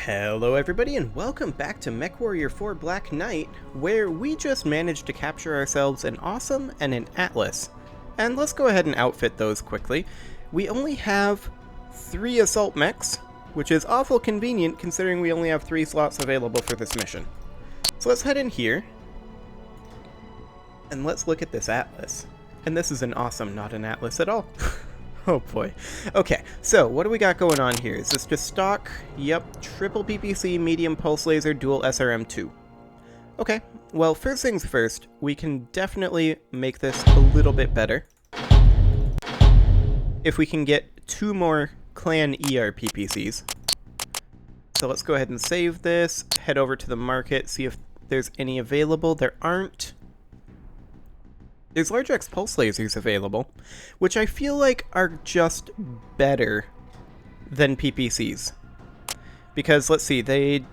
Hello everybody and welcome back to MechWarrior 4 Black Knight, where we just managed to capture ourselves an Awesome and an Atlas. And let's go ahead and outfit those quickly. We only have 3 assault mechs, which is awful convenient considering we only have 3 slots available for this mission. So let's head in here, and let's look at this Atlas. And this is an Awesome, not an Atlas at all. Oh boy. Okay, so what do we got going on here? Is this just stock? Yep, triple PPC, medium pulse laser, dual SRM2. Okay, well first things first, we can definitely make this a little bit better. If we can get 2 more clan ER PPCs. So let's go ahead and save this, head over to the market, see if there's any available. There aren't. There's large X pulse lasers available, which I feel like are just better than PPCs. Because, let's see, they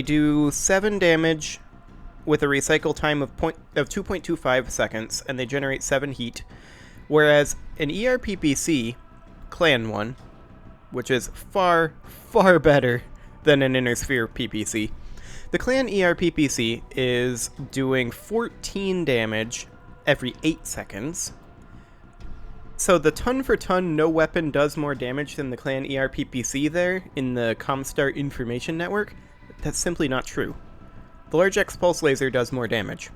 do 7 damage with a recycle time of 2.25 seconds, and they generate 7 heat, whereas an ER PPC, Clan 1, which is far, far better than an Inner Sphere PPC, the Clan ER PPC is doing 14 damage every 8 seconds. So the ton for ton, no weapon does more damage than the Clan ER PPC there in the Comstar information network. That's simply not true. The large X pulse laser does more damage,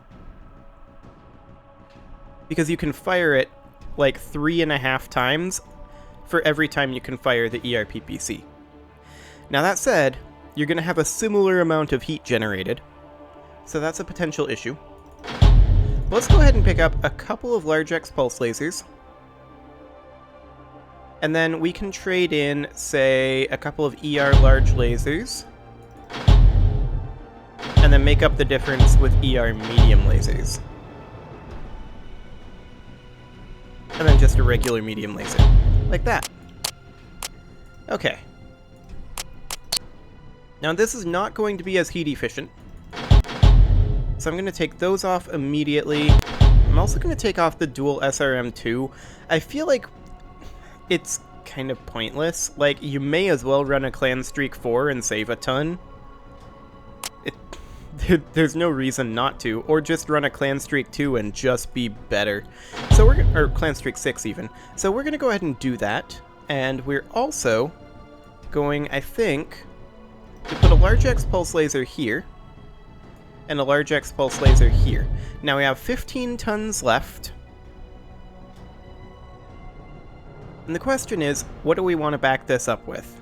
because you can fire it like 3.5 times for every time you can fire the ER PPC. Now that said, you're going to have a similar amount of heat generated, so that's a potential issue. Let's go ahead and pick up a couple of large X pulse lasers. And then we can trade in, say, a couple of ER large lasers. And then make up the difference with ER medium lasers. And then just a regular medium laser. Like that. Okay. Now this is not going to be as heat efficient. So I'm going to take those off immediately. I'm also going to take off the dual SRM2. I feel like it's kind of pointless. Like, you may as well run a Clan Streak 4 and save a ton. There's no reason not to. Or just run a Clan Streak 2 and just be better. So we're or Clan Streak 6 even. So we're going to go ahead and do that. And we're also going, I think, to put a large X pulse laser here. And a large X pulse laser here. Now we have 15 tons left. And the question is, what do we want to back this up with?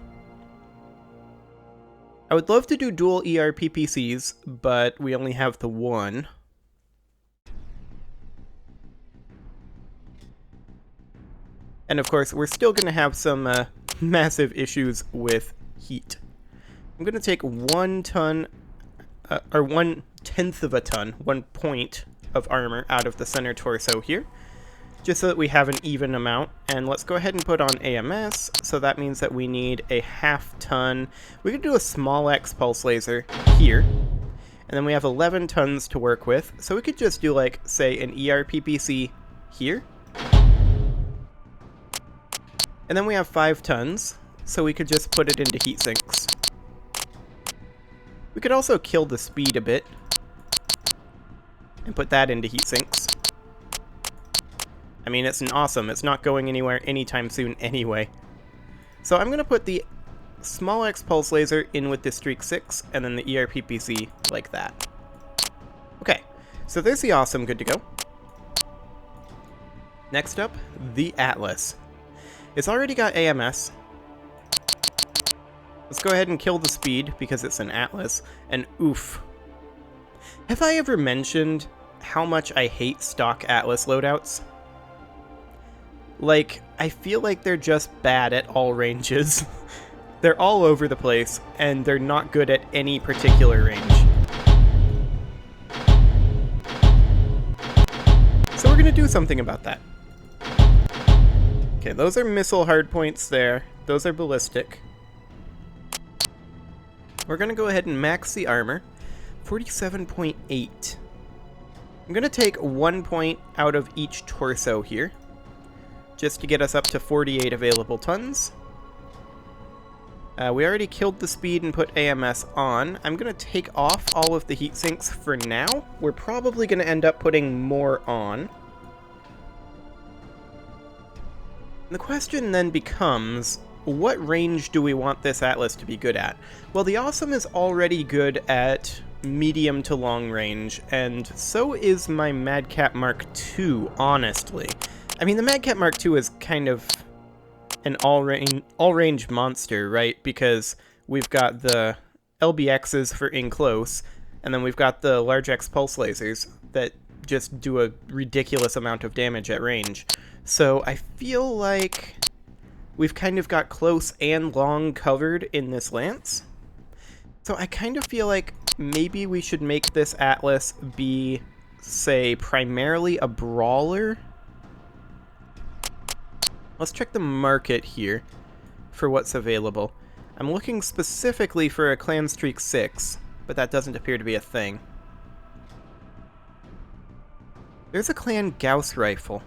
I would love to do dual ER PPCs, but we only have the one. And of course, we're still going to have some massive issues with heat. I'm going to take 1 ton, or 1/10 of a ton, 1 point of armor out of the center torso here, just so that we have an even amount. And let's go ahead and put on AMS, so that means that we need a 1/2 ton. We could do a small X pulse laser here, and then we have 11 tons to work with, so we could just do, like, say, an ER PPC here. And then we have 5 tons, so we could just put it into heat sinks. We could also kill the speed a bit and put that into heat sinks. I mean, it's an Awesome. It's not going anywhere anytime soon anyway. So I'm going to put the small X pulse laser in with the Streak 6 and then the ER PPC like that. Okay, so there's the Awesome good to go. Next up, the Atlas. It's already got AMS. Let's go ahead and kill the speed, because it's an Atlas, and oof. Have I ever mentioned how much I hate stock Atlas loadouts? Like, I feel like they're just bad at all ranges. They're all over the place, and they're not good at any particular range. So we're gonna do something about that. Okay, those are missile hardpoints there. Those are ballistic. We're going to go ahead and max the armor. 47.8. I'm going to take 1 point out of each torso here, just to get us up to 48 available tons. We already killed the speed and put AMS on. I'm going to take off all of the heat sinks for now. We're probably going to end up putting more on. The question then becomes, what range do we want this Atlas to be good at? Well, the Awesome is already good at medium to long range, and so is my Madcat Mark II, honestly. I mean, the Madcat Mark II is kind of an all-range monster, right? Because we've got the LBXs for in-close, and then we've got the large X pulse lasers that just do a ridiculous amount of damage at range. So I feel like we've kind of got close and long covered in this Lance. So I kind of feel like maybe we should make this Atlas be, say, primarily a brawler. Let's check the market here for what's available. I'm looking specifically for a Clan Streak 6, but that doesn't appear to be a thing. There's a Clan Gauss rifle.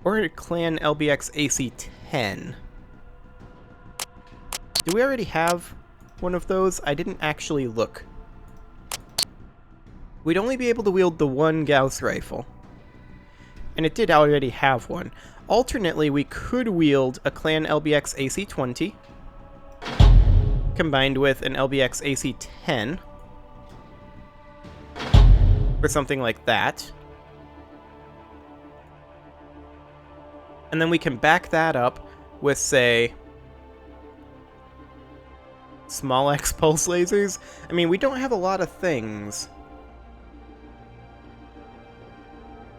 Or a Clan LBX AC-10. Do we already have one of those? I didn't actually look. We'd only be able to wield the one Gauss rifle. And it did already have one. Alternately, we could wield a Clan LBX AC-20 combined with an LBX AC-10 or something like that. And then we can back that up with, say, small X pulse lasers. I mean, we don't have a lot of things.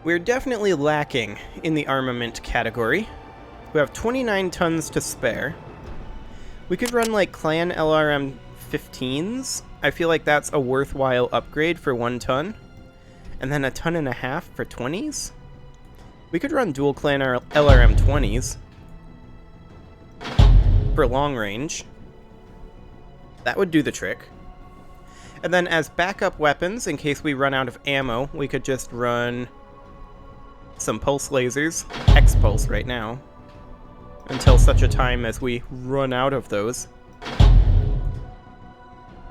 We're definitely lacking in the armament category. We have 29 tons to spare. We could run, like, Clan LRM 15s. I feel like that's a worthwhile upgrade for 1 ton. And then a 1.5 tons for 20s. We could run dual Clan LRM 20s for long range. That would do the trick. And then as backup weapons, in case we run out of ammo, we could just run some pulse lasers, X-Pulse right now, until such a time as we run out of those.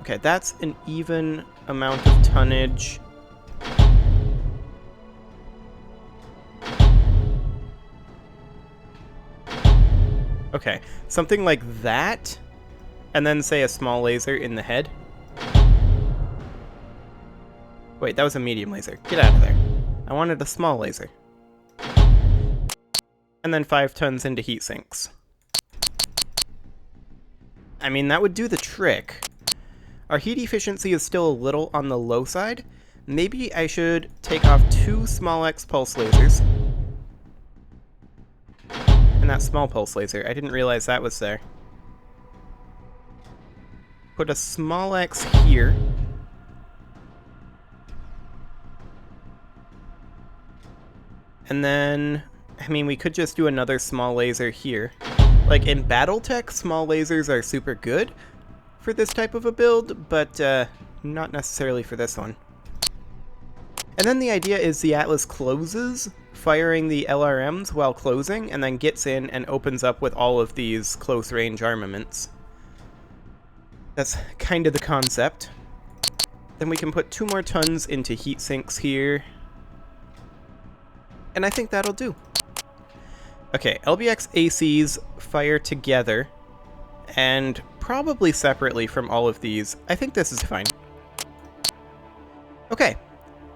Okay, that's an even amount of tonnage. Okay, something like that, and then say a small laser in the head. Wait, that was a medium laser. Get out of there. I wanted a small laser. And then 5 tons into heat sinks. I mean, that would do the trick. Our heat efficiency is still a little on the low side. Maybe I should take off 2 small X pulse lasers. And that small pulse laser, I didn't realize that was there. Put a small X here. And then, I mean, we could just do another small laser here. Like, in Battletech, small lasers are super good for this type of a build, but not necessarily for this one. And then the idea is the Atlas closes, firing the LRMs while closing, and then gets in and opens up with all of these close-range armaments. That's kind of the concept. Then we can put 2 more tons into heat sinks here. And I think that'll do. Okay, LBX ACs fire together, and probably separately from all of these. I think this is fine. Okay,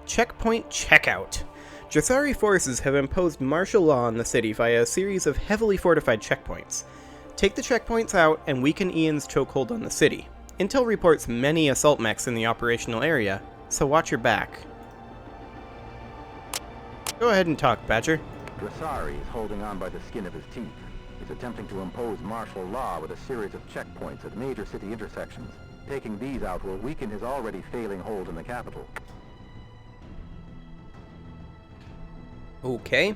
checkpoint checkout. Jasari forces have imposed martial law on the city via a series of heavily fortified checkpoints. Take the checkpoints out and weaken Ian's chokehold on the city. Intel reports many assault mechs in the operational area, so watch your back. Go ahead and talk, Badger. Jasari is holding on by the skin of his teeth. He's attempting to impose martial law with a series of checkpoints at major city intersections. Taking these out will weaken his already failing hold in the capital. Okay,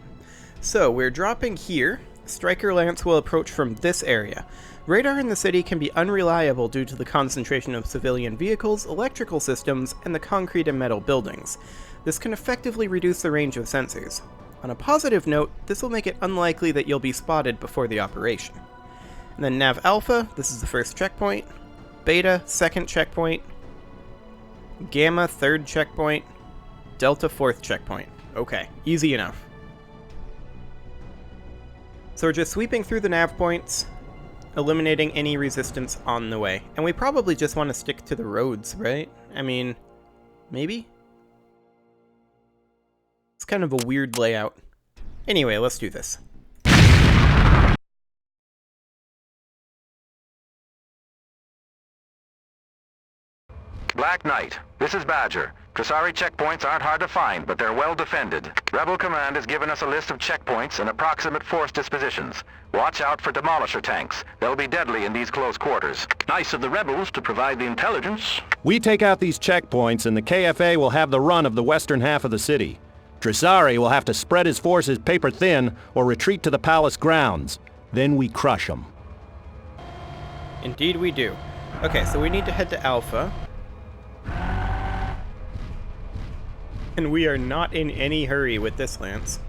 so we're dropping here. Striker Lance will approach from this area. Radar in the city can be unreliable due to the concentration of civilian vehicles, electrical systems, and the concrete and metal buildings. This can effectively reduce the range of sensors. On a positive note, this will make it unlikely that you'll be spotted before the operation. And then Nav Alpha, this is the first checkpoint. Beta, second checkpoint. Gamma, third checkpoint. Delta, fourth checkpoint. Okay, easy enough. So we're just sweeping through the nav points, eliminating any resistance on the way. And we probably just want to stick to the roads, right? I mean, maybe? It's kind of a weird layout. Anyway, let's do this. Black Knight, this is Badger. Trisari checkpoints aren't hard to find, but they're well defended. Rebel Command has given us a list of checkpoints and approximate force dispositions. Watch out for demolisher tanks. They'll be deadly in these close quarters. Nice of the rebels to provide the intelligence. We take out these checkpoints and the KFA will have the run of the western half of the city. Trisari will have to spread his forces paper thin or retreat to the palace grounds. Then we crush them. Indeed we do. Okay, so we need to head to Alpha. And we are not in any hurry with this Lance.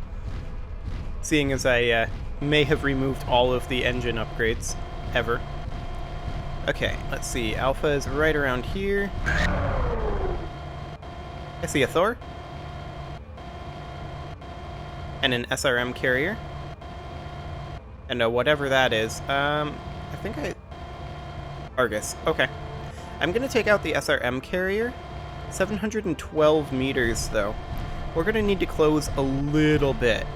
Seeing as I may have removed all of the engine upgrades ever. Okay, let's see. Alpha is right around here. I see a Thor. And an SRM carrier. And whatever that is. I think Argus. Okay. I'm gonna take out the SRM carrier. 712 meters, though. We're gonna need to close a little bit.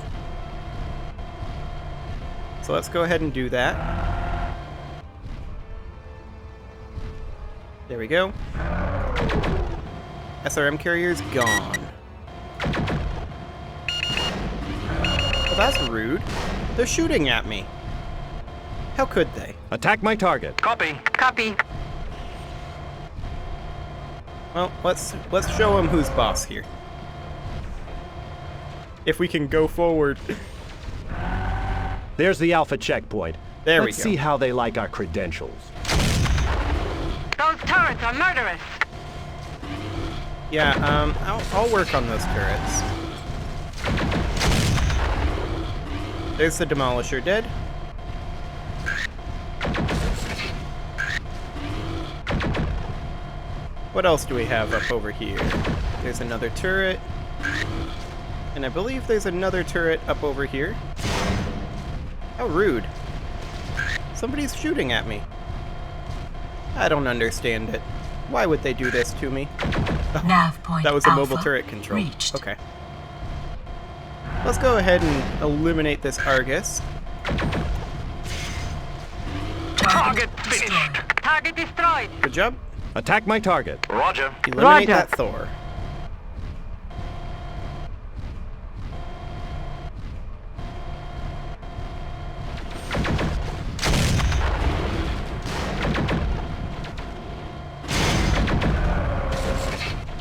So let's go ahead and do that. There we go. SRM carrier's gone. Well, that's rude. They're shooting at me. How could they? Attack my target. Copy. Copy. Well, let's show them who's boss here. If we can go forward. There's the Alpha checkpoint. There we go. Let's see how they like our credentials. Those turrets are murderous. Yeah, I'll work on those turrets. There's the Demolisher dead. What else do we have up over here? There's another turret. And I believe there's another turret up over here. How rude. Somebody's shooting at me. I don't understand it. Why would they do this to me? Oh, Nav point that was a Alpha mobile turret control. reached. Okay. Let's go ahead and eliminate this Argus. Target finished. Target destroyed. Good job. Attack my target. Roger. Eliminate Roger. that Thor.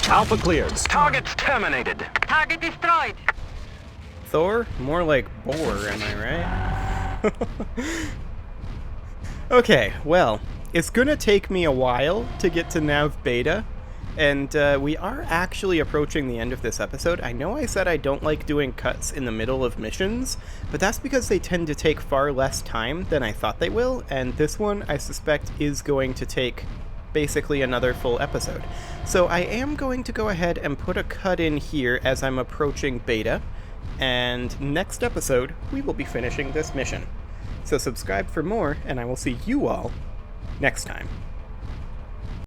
Alpha cleared. Target's terminated. Target destroyed. Thor? More like boar, am I right? Okay, well, it's gonna take me a while to get to Nav Beta, and we are actually approaching the end of this episode. I know I said I don't like doing cuts in the middle of missions, but that's because they tend to take far less time than I thought they will, and this one, I suspect, is going to take basically another full episode. So I am going to go ahead and put a cut in here as I'm approaching Beta, and next episode, we will be finishing this mission. So subscribe for more, and I will see you all next time.